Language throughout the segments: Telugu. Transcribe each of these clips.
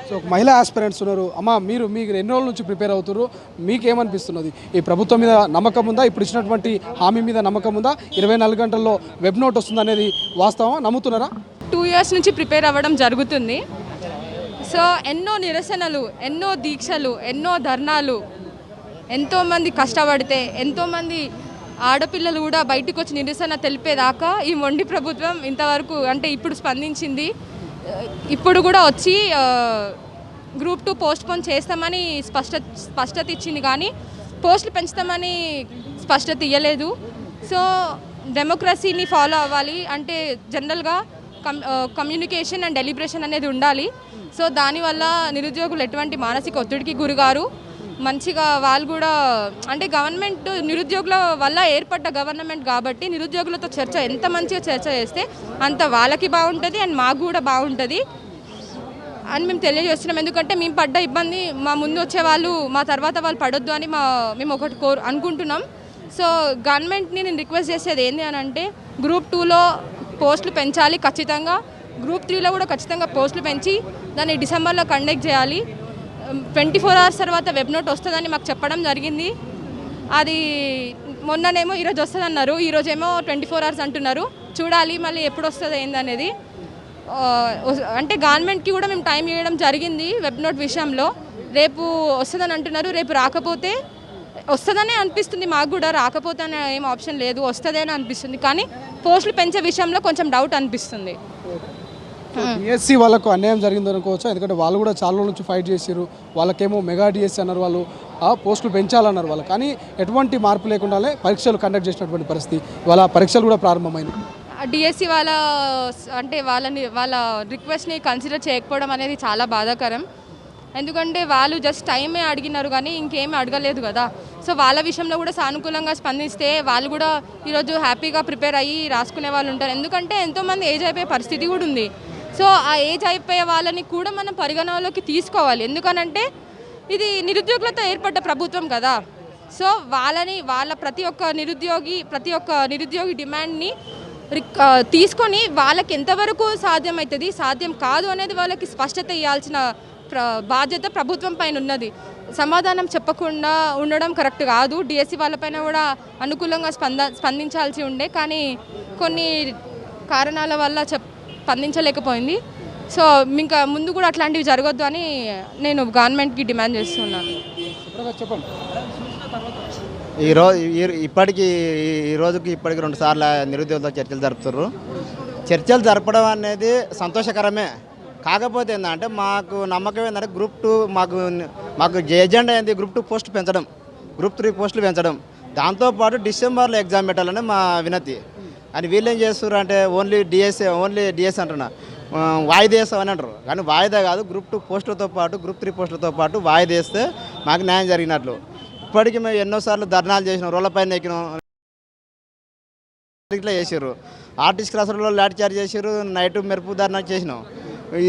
సో ఒక మహిళా ఆస్పిరెంట్స్ ఉన్నారు. అమ్మ మీరు ఎన్ని రోజుల నుంచి ప్రిపేర్ అవుతున్నారు, మీకేమనిపిస్తున్నది? ఈ ప్రభుత్వం మీద నమ్మకం ఉందా? ఇప్పుడు ఇచ్చినటువంటి హామీ మీద నమ్మకం ఉందా? 24 గంటల్లో వెబ్ నోట్ వస్తుంది అనేది వాస్తవం, నమ్ముతున్నారా? 2 years నుంచి ప్రిపేర్ అవ్వడం జరుగుతుంది. సో ఎన్నో నిరసనలు, ఎన్నో దీక్షలు, ఎన్నో ధర్నాలు, ఎంతోమంది కష్టపడితే, ఎంతోమంది ఆడపిల్లలు కూడా బయటకు వచ్చి నిరసన తెలిపేదాకా ఈ మొండి ప్రభుత్వం ఇంతవరకు అంటే ఇప్పుడు స్పందించింది. ఇప్పుడు కూడా వచ్చి గ్రూప్ 2 పోస్ట్పోన్ చేస్తామని స్పష్టత ఇచ్చింది, కానీ పోస్టులు పెంచుతామని స్పష్టత ఇవ్వలేదు. సో డెమోక్రసీని ఫాలో అవ్వాలి అంటే జనరల్గా కమ్యూనికేషన్ అండ్ డెలిబరేషన్ అనేది ఉండాలి. సో దానివల్ల నిరుద్యోగులు ఎటువంటి మానసిక ఒత్తిడికి గురిగారు. మంచిగా వాళ్ళు కూడా అంటే గవర్నమెంట్ నిరుద్యోగుల వల్ల ఏర్పడ్డ గవర్నమెంట్ కాబట్టి నిరుద్యోగులతో చర్చ ఎంత మంచిగా చర్చ చేస్తే అంత వాళ్ళకి బాగుంటుంది అండ్ మాకు కూడా బాగుంటుంది అని మేము తెలియజేస్తున్నాం. ఎందుకంటే మేము పడ్డ ఇబ్బంది మా ముందు వచ్చే వాళ్ళు మా తర్వాత వాళ్ళు పడొద్దు అని మేము ఒకటి అనుకుంటున్నాం. సో గవర్నమెంట్ని నేను రిక్వెస్ట్ చేసేది ఏంటి అని అంటే గ్రూప్ 2లో పోస్టులు పెంచాలి ఖచ్చితంగా, గ్రూప్ 3లో కూడా ఖచ్చితంగా పోస్టులు పెంచి దాన్ని డిసెంబర్లో కండక్ట్ చేయాలి. 24 hours తర్వాత వెబ్ నోట్ వస్తుందని మాకు చెప్పడం జరిగింది. అది మొన్ననేమో ఈరోజు వస్తుంది అన్నారు, ఈరోజేమో 24 hours అంటున్నారు. చూడాలి మళ్ళీ ఎప్పుడు వస్తుంది ఏందనేది. అంటే గవర్నమెంట్కి కూడా మేము టైం ఇవ్వడం జరిగింది వెబ్ నోట్ విషయంలో. రేపు వస్తుందని అంటున్నారు, రేపు రాకపోతే వస్తుందనే అనిపిస్తుంది మాకు కూడా, రాకపోతే అనే ఏం ఆప్షన్ లేదు, వస్తుందే అని అనిపిస్తుంది. కానీ పోస్టులు పెంచే విషయంలో కొంచెం డౌట్ అనిపిస్తుంది. డిఎస్సి వాళ్ళకు అన్యాయం జరిగింది అనుకోవచ్చు, ఎందుకంటే వాళ్ళు కూడా చాలా రోజుల నుంచి ఫైట్ చేశారు. వాళ్ళకేమో మెగా డిఎస్సి అన్నారు, వాళ్ళు ఆ పోస్టులు పెంచాలన్నారు వాళ్ళు. కానీ ఎటువంటి మార్పు లేకుండానే పరీక్షలు కండక్ట్ చేసినటువంటి పరిస్థితి, వాళ్ళ పరీక్షలు కూడా ప్రారంభమైంది. డిఎస్సి వాళ్ళ రిక్వెస్ట్ని కన్సిడర్ చేయకపోవడం అనేది చాలా బాధాకరం. ఎందుకంటే వాళ్ళు జస్ట్ టైమే అడిగినారు కానీ ఇంకేమీ అడగలేదు కదా. సో వాళ్ళ విషయంలో కూడా సానుకూలంగా స్పందిస్తే వాళ్ళు కూడా ఈరోజు హ్యాపీగా ప్రిపేర్ అయ్యి రాసుకునే వాళ్ళు ఉంటారు. ఎందుకంటే ఎంతోమంది ఏజ్ అయిపోయే పరిస్థితి కూడా ఉంది. సో ఆ ఏజ్ అయిపోయే వాళ్ళని కూడా మనం పరిగణనలోకి తీసుకోవాలి. ఎందుకనంటే ఇది నిరుద్యోగులతో ఏర్పడ్డ ప్రభుత్వం కదా. సో వాళ్ళ ప్రతి ఒక్క నిరుద్యోగి డిమాండ్ని తీసుకొని వాళ్ళకి ఎంతవరకు సాధ్యమవుతుంది, సాధ్యం కాదు అనేది వాళ్ళకి స్పష్టత ఇవ్వాల్సిన బాధ్యత ప్రభుత్వం పైన ఉన్నది. సమాధానం చెప్పకుండా ఉండడం కరెక్ట్ కాదు. డిఎస్సి వాళ్ళపైన కూడా అనుకూలంగా స్పందించాల్సి ఉండే, కానీ కొన్ని కారణాల వల్ల స్పందించలేకపోయింది. సో ఇంకా ముందు కూడా అట్లాంటివి జరగొద్దు అని నేను గవర్నమెంట్కి డిమాండ్ చేస్తున్నాను. ఇప్పటికి 2 సార్లు నిరుద్యోగులతో చర్చలు జరుపుతారు. చర్చలు జరపడం అనేది సంతోషకరమే. కాకపోతే ఏంటంటే మాకు నమ్మకం ఏంటంటే గ్రూప్ 2 మాకు ఎజెండా ఏంటి, గ్రూప్ 2 పోస్టులు పెంచడం, గ్రూప్ 3 పోస్టులు పెంచడం, దాంతోపాటు డిసెంబర్లో ఎగ్జామ్ పెట్టాలని మా వినతి. అని వీళ్ళు ఏం చేస్తారు అంటే ఓన్లీ డిఎస్ అంటున్నా, వాయిదా వేస్తామని అంటారు. కానీ వాయిదా కాదు, గ్రూప్ 2 పోస్టులతో పాటు గ్రూప్ 3 పోస్టులతో పాటు వాయిదా వేస్తే మాకు న్యాయం జరిగినట్లు. ఇప్పటికీ మేము ఎన్నోసార్లు ధర్నాలు చేసినాం, రోడ్లపైన ఎక్కినాం, ఇట్లా చేసారు. ఆర్టీసీ క్రాసులలో లాఠీ చార్జ్ చేసారు, నైట్ మెరుపు ధర్నా చేసినాం.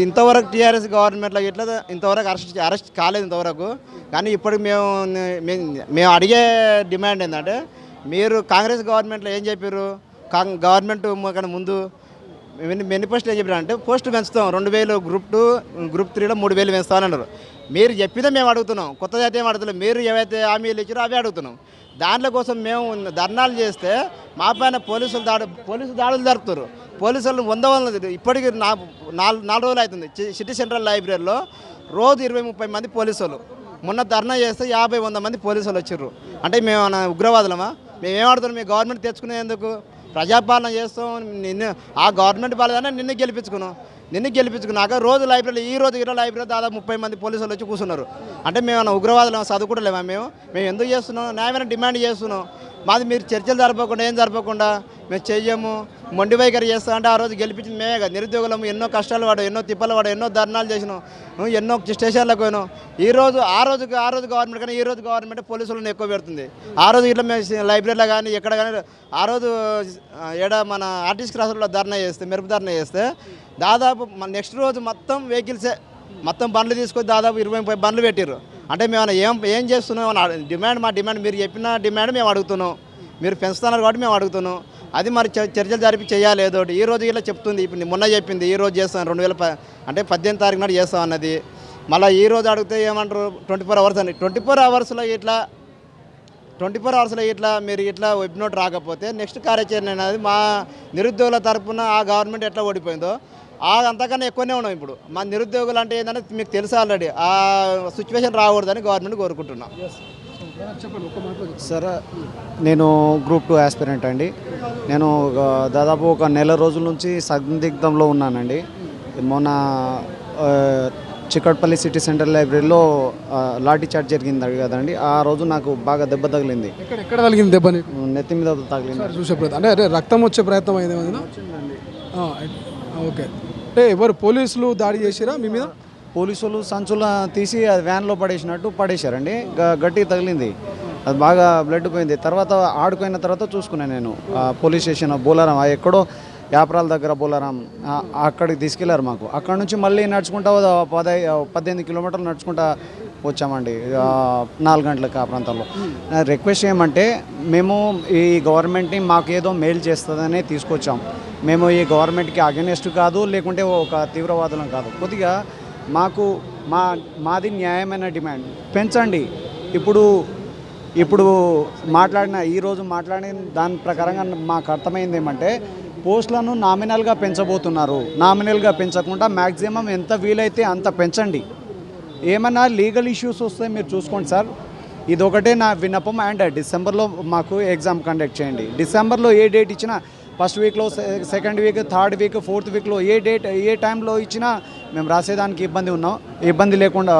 ఇంతవరకు టీఆర్ఎస్ గవర్నమెంట్లో ఇట్లా ఇంతవరకు అరెస్ట్ కాలేదు ఇంతవరకు. కానీ ఇప్పటికి మేము అడిగే డిమాండ్ ఏంటంటే మీరు కాంగ్రెస్ గవర్నమెంట్లో ఏం చెప్పారు, గవర్నమెంట్ కన్నా ముందు మేనిఫెస్టో ఏం చెప్పారు అంటే పోస్టులు పెంచుతాం, 2000 గ్రూప్ 2 గ్రూప్ 3లో 3000 పెంచుతామని అన్నారు. మీరు చెప్పితే మేము అడుగుతున్నాం, కొత్త జాతి ఏం అడుగుతున్నాం, మీరు ఏవైతే హామీలు ఇచ్చారో అవే అడుగుతున్నాం. దాంట్లో కోసం మేము ధర్నాలు చేస్తే మా పైన పోలీసు దాడులు జరుపుతారు. పోలీసులు 100 ఇప్పటికి 4 రోజులు అవుతుంది. సిటీ సెంట్రల్ లైబ్రరీలో రోజు 20-30 మంది పోలీసులు, మొన్న ధర్నా చేస్తే 50-100 మంది పోలీసులు వచ్చారు. అంటే మేము ఉగ్రవాదులమా? మేము ఏమడుతున్నాం, మీ గవర్నమెంట్ తెచ్చుకునేందుకు ప్రజాపాలన చేస్తాం. ఆ గవర్నమెంట్ పాలన నిన్ను గెలిపించుకున్నాక రోజు లైబ్రరీలో ఈ రోజు లైబ్రరీలో దాదాపు 30 మంది పోలీసులు వచ్చి కూర్చున్నారు. అంటే మేము ఉగ్రవాదులు చదువుకుంటలేమా? మేము ఎందుకు చేస్తున్నాం? న్యాయమైన డిమాండ్ చేస్తున్నాం. మాది మీరు చర్చలు జరపకుండా మేము చెయ్యము, మొండి వైఖరి చేస్తాం అంటే ఆ రోజు గెలిపించింది మేమే కదా. నిరుద్యోగులము ఎన్నో కష్టాలు పడాం, ఎన్నో తిప్పలు పడాం, ఎన్నో ధర్నాలు చేసినాం, ఎన్నో స్టేషన్లకు పోయినాం. ఆ రోజు గవర్నమెంట్ కానీ ఈ రోజు గవర్నమెంట్ పోలీసులను ఎక్కువ పెడుతుంది. ఆ రోజు ఇట్లా మేము లైబ్రరీలో కానీ ఎక్కడ కానీ ఆ రోజు మన ఆర్టీసీ క్రాసుల్లో మెరుపు ధర్నా చేస్తే దాదాపు నెక్స్ట్ రోజు మొత్తం వెహికల్సే, మొత్తం బండ్లు తీసుకొని దాదాపు 20-30 బండ్లు పెట్టారు. అంటే మేము ఏం చేస్తున్నాం? మా డిమాండ్ మీరు చెప్పిన డిమాండ్ మేము అడుగుతున్నాం, మీరు పెంచుతున్నారు కాబట్టి మేము అడుగుతున్నాం. అది మరి చర్చలు జరిపి చేయాలి ఏదో ఒకటి. ఈ రోజు ఇలా చెప్తుంది, ఇప్పుడు మొన్న చెప్పింది ఈ రోజు చేస్తాం, 2018 తారీఖు నాడు చేస్తాం అన్నది. మళ్ళీ ఈ రోజు అడిగితే ఏమంటారు 24 అవర్స్ అని. 24 అవర్స్లో ఇట్లా మీరు ఇట్లా వెబ్ నోట్ రాకపోతే నెక్స్ట్ కార్యాచరణ అనేది మా నిరుద్యోగుల తరపున ఆ గవర్నమెంట్ ఎట్లా ఓడిపోయిందో అంతకన్నా ఎక్కువనే ఉన్నాం. ఇప్పుడు మా నిరుద్యోగులు అంటే ఏంటంటే మీకు తెలుసు ఆల్రెడీ ఆ సిచ్యువేషన్ రాకూడదని గవర్నమెంట్ కోరుకుంటున్నాం. చెప్పండి ఒక మాటలో చెప్పండి. సార్ నేను గ్రూప్ 2 ఆస్పిరెంట్ అండి. నేను దాదాపు ఒక నెల రోజుల నుంచి సందిగ్ధంలో ఉన్నానండి. మొన్న చిక్కట్పల్లి సిటీ సెంటర్ లైబ్రరీలో లాఠీ చార్జ్ జరిగింది కదండి. ఆ రోజు నాకు బాగా దెబ్బ తగిలింది, ఎక్కడ తగిలింది దెబ్బ నీకు? నెత్తి మీద తగిలింది. సార్ చూసే ప్రయత్నం అంటే అరే రక్తం వచ్చే ప్రయత్నం అయింది ఏమైనా? ఓకే, అంటే ఎవరు పోలీసులు దాడి చేసిరా మీ మీద? పోలీసులు సంచుల తీసి అది వ్యాన్లో పడేసినట్టు పడేశారండి. గట్టిగా తగిలింది, అది బాగా బ్లడ్ పోయింది. తర్వాత ఆడుకున్న తర్వాత చూసుకున్నాను నేను పోలీస్ స్టేషన్ బోలారం, ఎక్కడో యాప్రాల దగ్గర బోలారం, అక్కడికి తీసుకెళ్లారు మాకు. అక్కడ నుంచి మళ్ళీ నడుచుకుంటా 18 కిలోమీటర్లు నడుచుకుంటా వచ్చామండి 4 గంటలకు ఆ ప్రాంతంలో. నా రిక్వెస్ట్ ఏమంటే మేము ఈ గవర్నమెంట్ని మాకు ఏదో మేలు చేస్తుందనే తీసుకొచ్చాం. మేము ఈ గవర్నమెంట్కి అగెనెస్ట్ కాదు, లేకుంటే ఒక తీవ్రవాదులం కాదు. కొద్దిగా మాది న్యాయమైన డిమాండ్ పెంచండి. ఇప్పుడు ఈరోజు మాట్లాడిన దాని ప్రకారంగా మాకు అర్థమైంది ఏమంటే పోస్టులను నామినల్గా పెంచబోతున్నారు. నామినల్గా పెంచకుండా మ్యాక్సిమం ఎంత వీలైతే అంత పెంచండి. ఏమన్నా లీగల్ ఇష్యూస్ వస్తే మీరు చూసుకోండి సార్. ఇదొకటే నా విన్నపం. అండ్ డిసెంబర్లో మాకు ఎగ్జామ్ కండక్ట్ చేయండి. డిసెంబర్లో ఏ డేట్ ఇచ్చినా, ఫస్ట్ వీక్లో, second week, third week, fourth వీక్లో ఏ టైంలో ఇచ్చినా మేము రాసేదానికి ఇబ్బంది లేకుండా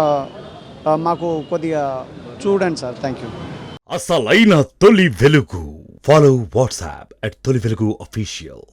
మాకు కొద్దిగా చూడండి సార్. Thank you. అసలైన తొలి వెలుగు. ఫాలో వాట్సాప్ @తొలి వెలుగు official.